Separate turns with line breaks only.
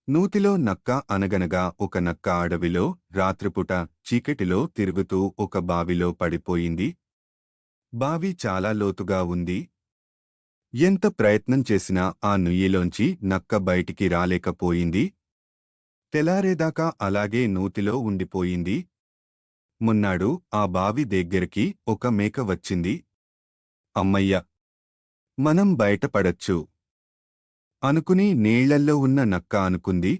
నూతిలో నక్క అనగనగా ఒక నక్క అడవిలో రాత్రిపూట చీకటిలో తిరుగుతూ ఒక బావిలో పడిపోయింది. బావి చాలా లోతుగా ఉంది. ఎంత ప్రయత్నం చేసినా ఆ నుయ్యిలోంచి నక్క బయటికి రాలేకపోయింది. తెలారేదాకా అలాగే నూతిలో ఉండిపోయింది. మున్నాడు ఆ బావి దగ్గరికి ఒక మేక వచ్చింది. అమ్మయ్య! మనం బయటపడచ్చు అనుకుని నీళ్లల్లో ఉన్న నక్క అనుకుంది.